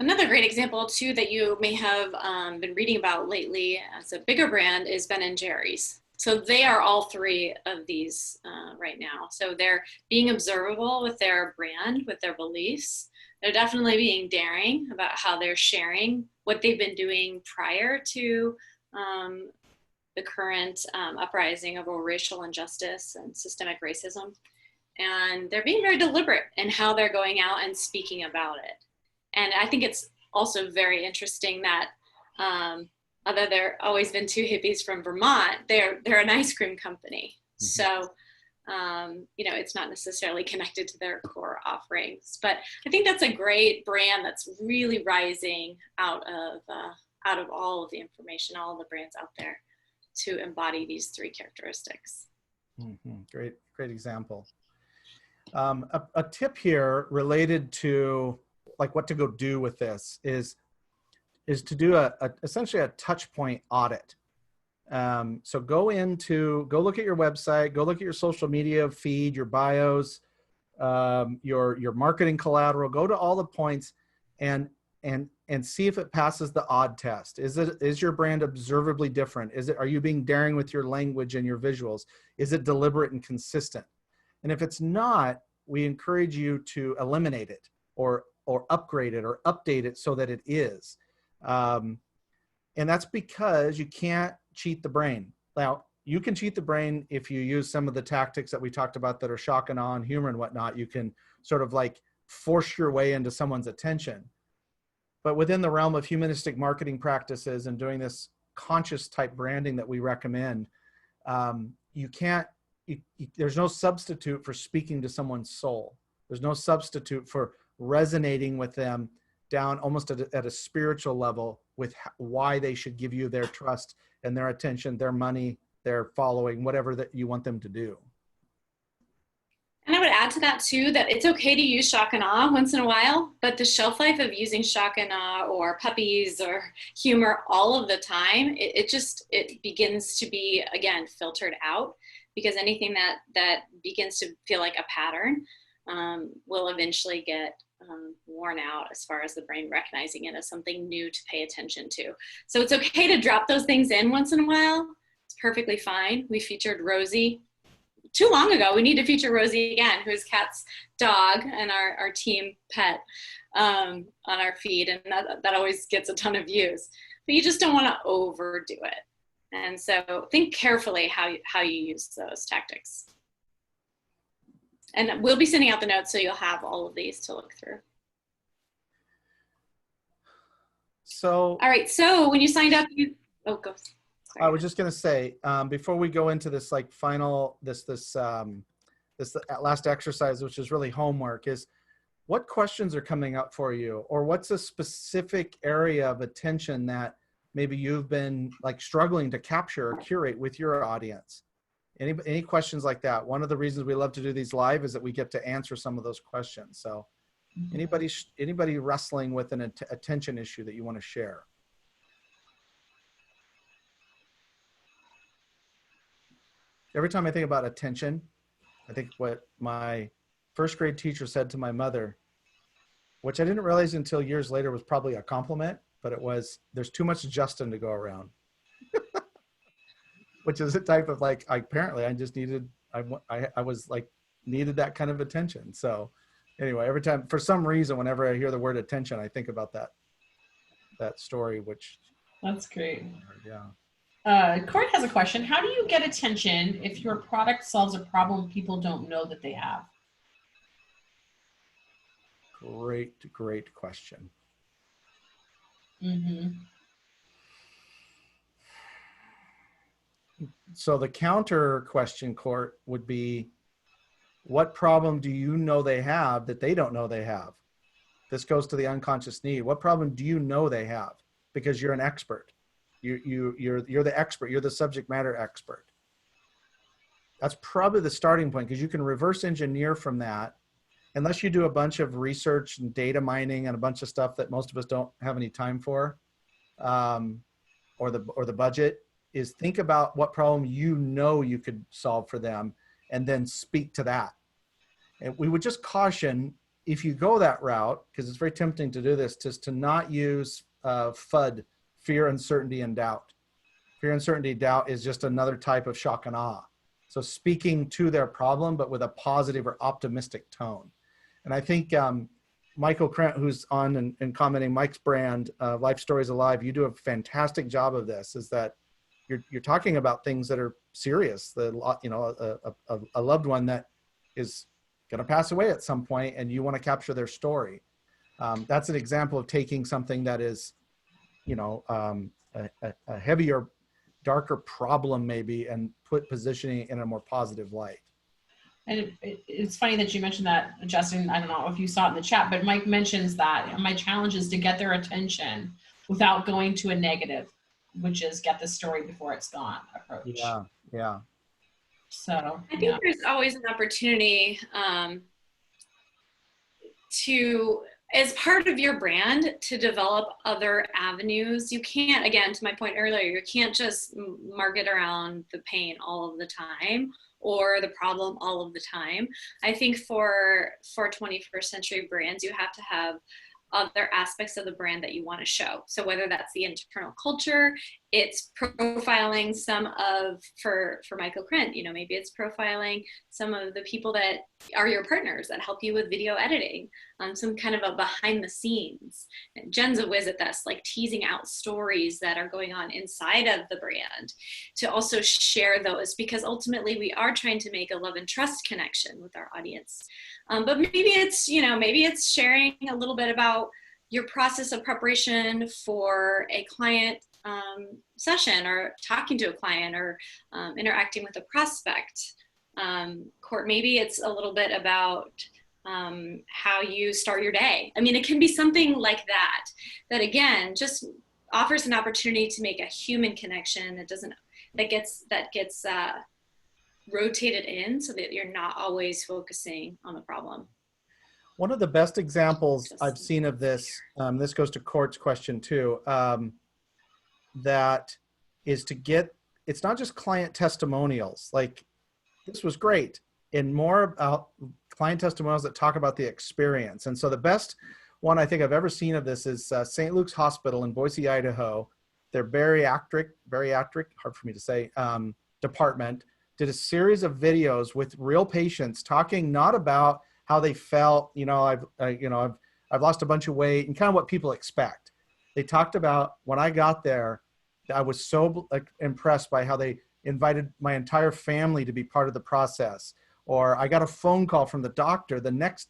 Another great example too that you may have been reading about lately as a bigger brand is Ben & Jerry's. So they are all three of these right now. So they're being observable with their brand, with their beliefs. They're definitely being daring about how they're sharing what they've been doing prior to the current uprising over racial injustice and systemic racism. And they're being very deliberate in how they're going out and speaking about it. And I think it's also very interesting that although they've always been two hippies from Vermont, they're an ice cream company. Mm-hmm. So, it's not necessarily connected to their core offerings, but I think that's a great brand that's really rising out of all of the information, all of the brands out there to embody these three characteristics. Mm-hmm. Great example. A tip here related to like what to go do with this is to do essentially a touch point audit. So go look at your website, go look at your social media feed, your bios, your marketing collateral, go to all the points and see if it passes the odd test. Is your brand observably different? Are you being daring with your language and your visuals? Is it deliberate and consistent? And if it's not, we encourage you to eliminate it or upgrade it or update it so that it is. And that's because you can't cheat the brain. Now, you can cheat the brain if you use some of the tactics that we talked about that are shock and awe and humor and whatnot. You can sort of like force your way into someone's attention. But within the realm of humanistic marketing practices and doing this conscious type branding that we recommend, there's no substitute for speaking to someone's soul. There's no substitute for resonating with them down almost at a spiritual level with why they should give you their trust and their attention, their money, their following, whatever that you want them to do. And I would add to that too, that it's okay to use shock and awe once in a while, but the shelf life of using shock and awe or puppies or humor all of the time, it begins to be, again, filtered out, because anything that begins to feel like a pattern will eventually get worn out as far as the brain recognizing it as something new to pay attention to. So it's okay to drop those things in once in a while. It's perfectly fine. We featured Rosie too long ago. We need to feature Rosie again, who's Kat's dog and our team pet on our feed, and that always gets a ton of views. But you just don't want to overdo it. And so think carefully how you use those tactics. And we'll be sending out the notes so you'll have all of these to look through. So, all right. So when you signed up, go. Sorry. I was just going to say, before we go into this like final, this last exercise, which is really homework, is what questions are coming up for you, or what's a specific area of attention that maybe you've been like struggling to capture or curate with your audience. Any questions like that? One of the reasons we love to do these live is that we get to answer some of those questions. So anybody wrestling with an attention issue that you want to share? Every time I think about attention, I think what my first grade teacher said to my mother, which I didn't realize until years later was probably a compliment, but it was, there's too much Justin to go around. Which is a type of like, apparently I just needed, I was like, needed that kind of attention. So anyway, every time, for some reason, whenever I hear the word attention, I think about that story, which. That's great. Yeah. Court has a question. How do you get attention if your product solves a problem people don't know that they have? Great question. So the counter question, Court, would be, what problem do you know they have that they don't know they have? This goes to the unconscious need. What problem do you know they have? Because you're an expert. You're the expert. You're the subject matter expert. That's probably the starting point, because you can reverse engineer from that, unless you do a bunch of research and data mining and a bunch of stuff that most of us don't have any time for, or the budget. Is think about what problem you know you could solve for them, and then speak to that. And we would just caution, if you go that route, because it's very tempting to do this, just to not use FUD, fear, uncertainty, and doubt. Fear, uncertainty, doubt is just another type of shock and awe. So speaking to their problem, but with a positive or optimistic tone. And I think Michael Krent, who's on and commenting Mike's brand, Life Stories Alive, you do a fantastic job of this, is that you're talking about things that are serious. A loved one that is going to pass away at some point, and you want to capture their story. That's an example of taking something that is, a heavier, darker problem maybe, and positioning it in a more positive light. And it's funny that you mentioned that, Justin. I don't know if you saw it in the chat, but Mike mentions that my challenge is to get their attention without going to a negative, which is get the story before it's gone approach. Yeah. So I think there's always an opportunity to, as part of your brand, to develop other avenues. You can't, again, to my point earlier, you can't just market around the pain all of the time or the problem all of the time. I think for 21st century brands, you have to have other aspects of the brand that you want to show. So whether that's the internal culture, it's profiling some of, for Michael Krent, maybe it's profiling some of the people that are your partners that help you with video editing, some kind of a behind the scenes. And Jen's a whiz at this, like teasing out stories that are going on inside of the brand, to also share those, because ultimately we are trying to make a love and trust connection with our audience. But maybe it's sharing a little bit about your process of preparation for a client session, or talking to a client, or interacting with a prospect. Court, maybe it's a little bit about how you start your day. I mean, it can be something like that again, just offers an opportunity to make a human connection. That gets rotated in, so that you're not always focusing on the problem. One of the best examples I've seen of this, this goes to Court's question too, that is to get, it's not just client testimonials, like this was great, and more about client testimonials that talk about the experience. And so the best one I think I've ever seen of this is St. Luke's Hospital in Boise, Idaho. Their bariatric, hard for me to say, department did a series of videos with real patients talking not about how they felt, I've lost a bunch of weight, and kind of what people expect. They talked about, when I got there, I was so impressed by how they invited my entire family to be part of the process. Or I got a phone call from the doctor the next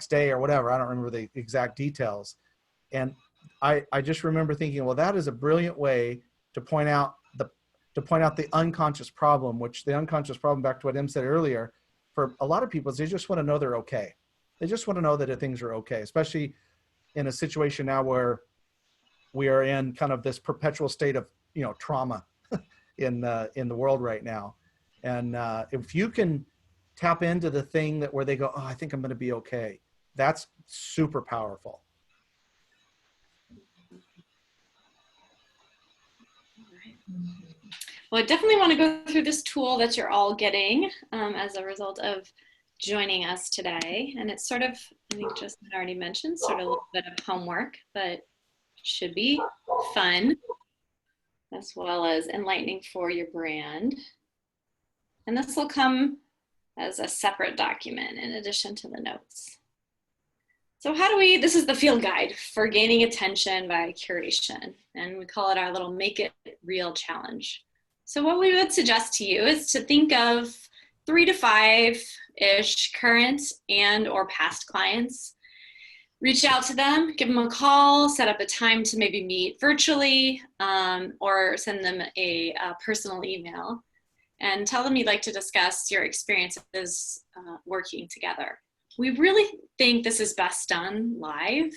day or whatever. I don't remember the exact details. And I just remember thinking, well, that is a brilliant way to point out the unconscious problem, which the unconscious problem, back to what Em said earlier, for a lot of people is they just want to know they're okay. They just want to know that things are okay, especially in a situation now where we are in kind of this perpetual state of, you know, trauma in the world right now. And if you can tap into the thing that where they go, oh, I think I'm going to be okay, that's super powerful. Well, I definitely want to go through this tool that you're all getting as a result of joining us today. And it's sort of, I think Justin already mentioned, sort of a little bit of homework, but should be fun as well as enlightening for your brand. And this will come as a separate document in addition to the notes. So how do we, this is the field guide for gaining attention by curation. And we call it our little Make It Real challenge. So what we would suggest to you is to think of 3 to 5-ish current and or past clients. Reach out to them, give them a call, set up a time to maybe meet virtually, or send them a personal email and tell them you'd like to discuss your experiences working together. We really think this is best done live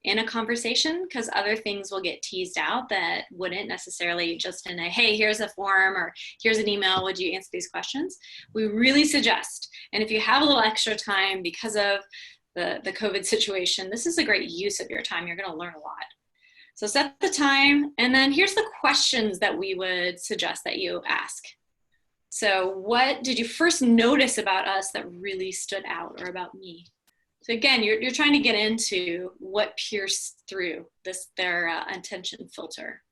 in a conversation because other things will get teased out that wouldn't necessarily just in a, hey, here's a form or here's an email, would you answer these questions? We really suggest, and if you have a little extra time because of the COVID situation, this is a great use of your time. You're gonna learn a lot. So set the time, and then here's the questions that we would suggest that you ask. So what did you first notice about us that really stood out, or about me? So again, you're trying to get into what pierced through their attention filter.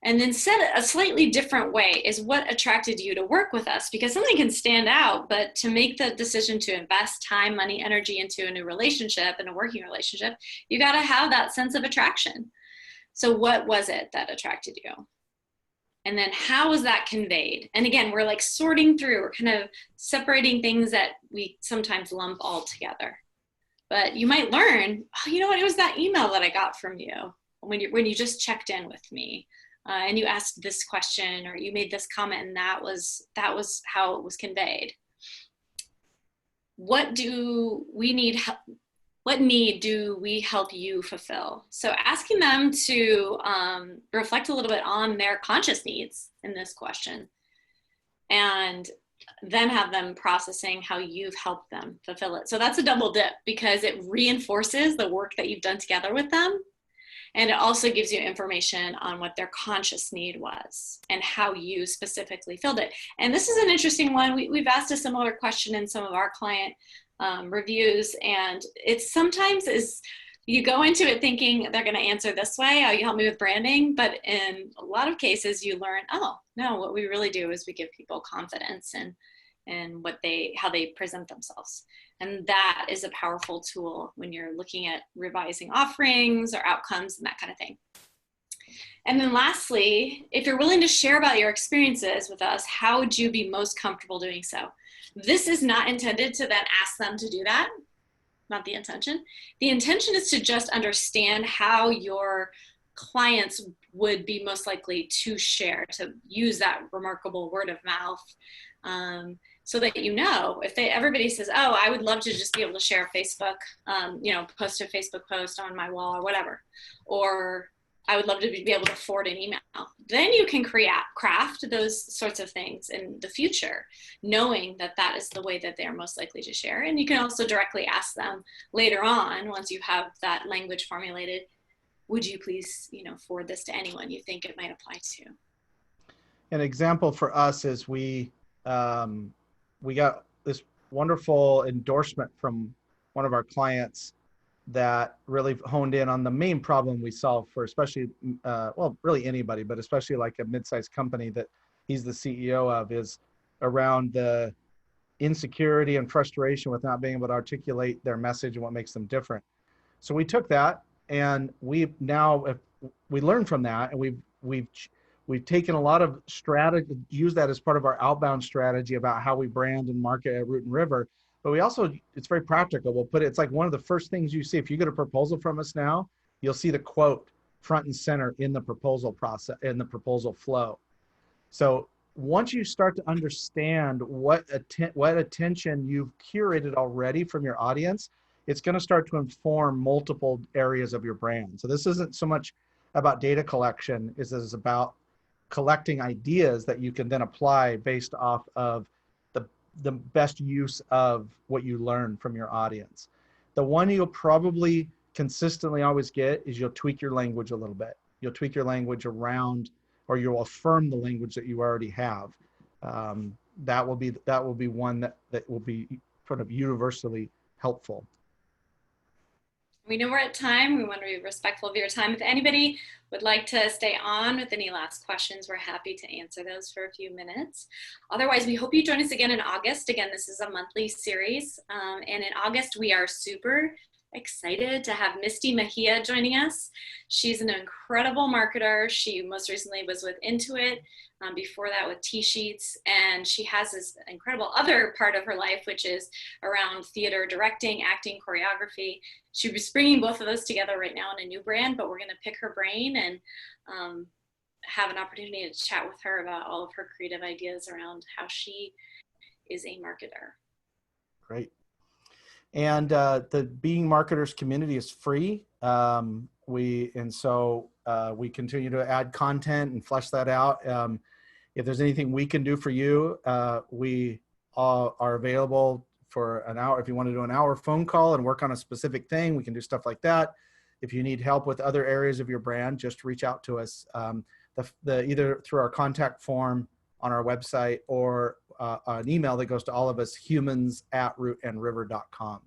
And then said a slightly different way is what attracted you to work with us, because something can stand out, but to make the decision to invest time, money, energy into a new relationship and a working relationship, you got to have that sense of attraction. So what was it that attracted you? And then how was that conveyed? And again, we're like sorting through, we're kind of separating things that we sometimes lump all together. But you might learn, oh, you know what, it was that email that I got from you when you just checked in with me. And you asked this question, or you made this comment, and that was how it was conveyed. What do we need? What need do we help you fulfill? So asking them to reflect a little bit on their conscious needs in this question, and then have them processing how you've helped them fulfill it. So that's a double dip because it reinforces the work that you've done together with them. And it also gives you information on what their conscious need was and how you specifically filled it. And this is an interesting one. We've asked a similar question in some of our client reviews. And it's sometimes is you go into it thinking they're going to answer this way. Oh, you help me with branding. But in a lot of cases you learn, oh, no, what we really do is we give people confidence and how they present themselves. And that is a powerful tool when you're looking at revising offerings or outcomes and that kind of thing. And then lastly, if you're willing to share about your experiences with us, how would you be most comfortable doing so? This is not intended to then ask them to do that, not the intention. The intention is to just understand how your clients would be most likely to share, to use that remarkable word of mouth. So that you know, if everybody says, oh, I would love to just be able to share a Facebook, post a Facebook post on my wall or whatever, or I would love to be able to forward an email. Then you can craft those sorts of things in the future, knowing that that is the way that they're most likely to share. And you can also directly ask them later on, once you have that language formulated, would you please, forward this to anyone you think it might apply to? An example for us is we got this wonderful endorsement from one of our clients that really honed in on the main problem we solve for, especially, really anybody, but especially like a mid-sized company that he's the CEO of, is around the insecurity and frustration with not being able to articulate their message and what makes them different. So we took that and we learned from that, and we've taken a lot of strategy, used that as part of our outbound strategy about how we brand and market at Root and River. But we also, it's very practical. We'll put it, it's like one of the first things you see. If you get a proposal from us now, you'll see the quote front and center in the proposal process, in the proposal flow. So once you start to understand what attention you've curated already from your audience, it's going to start to inform multiple areas of your brand. So this isn't so much about data collection, is about collecting ideas that you can then apply based off of the best use of what you learn from your audience. The one you'll probably consistently always get is you'll tweak your language a little bit. You'll tweak your language around, or you'll affirm the language that you already have. That will be one that will be sort of universally helpful. We know we're at time. We want to be respectful of your time. If anybody would like to stay on with any last questions, we're happy to answer those for a few minutes. Otherwise, we hope you join us again in August. Again, this is a monthly series. And in August, we are super excited to have Misty Mejia joining us. She's an incredible marketer. She most recently was with Intuit, before that with T-Sheets, and she has this incredible other part of her life, which is around theater directing, acting, choreography. She's bringing both of those together right now in a new brand, but we're going to pick her brain and have an opportunity to chat with her about all of her creative ideas around how she is a marketer. Great. And the Being Marketers community is free. We continue to add content and flesh that out. If there's anything we can do for you, we are available for an hour. If you want to do an hour phone call and work on a specific thing, we can do stuff like that. If you need help with other areas of your brand, just reach out to us, either through our contact form on our website or an email that goes to all of us, humans@rootandriver.com.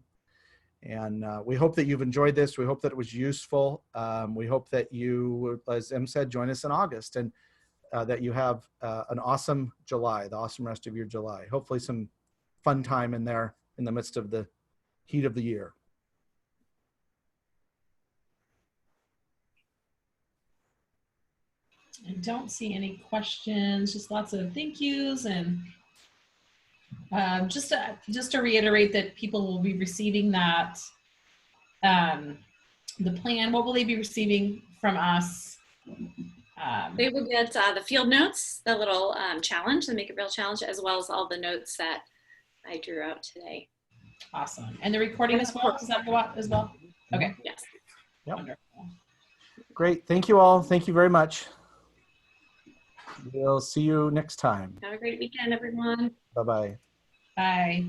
And we hope that you've enjoyed this. We hope that it was useful. We hope that you, as Em said, join us in August, and that you have an awesome July, the awesome rest of your July. Hopefully some fun time in there in the midst of the heat of the year. I don't see any questions, just lots of thank yous. And just to reiterate that people will be receiving that, the plan. What will they be receiving from us? They will get the field notes, the little challenge, the Make It Real challenge, as well as all the notes that I drew out today. Awesome. And the recording as well? Does that go out as well? Okay. Yes. Yep. Wonderful. Great. Thank you all. Thank you very much. We'll see you next time. Have a great weekend, everyone. Bye-bye. Bye.